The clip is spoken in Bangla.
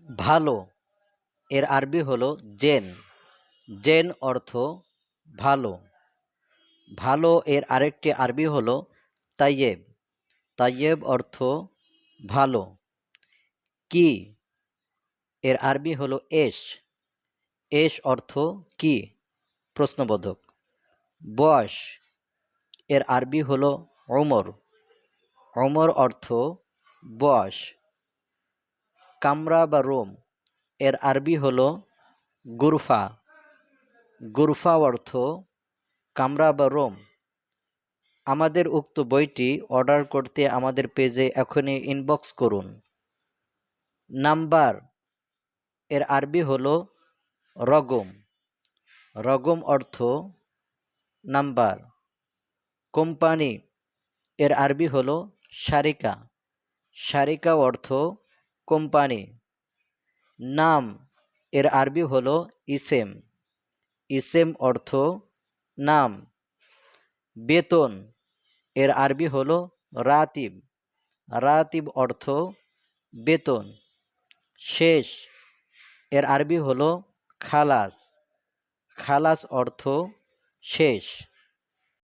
ভালো এর আরবি হলো জেন। জেন অর্থ ভালো। ভালো এর আরেকটি আরবি হলো তাইয়েব। তাইয়েব অর্থ ভালো। কি এর আরবি হলো এশ। এশ অর্থ কি, প্রশ্নবোধক। বয়স এর আরবি হলো ওমর। ওমর অর্থ বয়স। কামরা বা রুম এর আরবি হলো গুরফা। গুরফা অর্থ কামরা বা রুম। আমাদের উক্ত বইটি অর্ডার করতে আমাদের পেজে এখনই ইনবক্স করুন। নাম্বার এর আরবি হলো রগম। রগম অর্থ নাম্বার। কোম্পানি এর আরবি হলো শারিকা। শারিকা অর্থ কোম্পানি। নাম এর আরবি হলো ইসেম। ইসেম অর্থ নাম। বেতন এর আরবি হলো রাতিব। রাতিব অর্থ বেতন। শেষ এর আরবি হলো খালাস। খালাস অর্থ শেষ।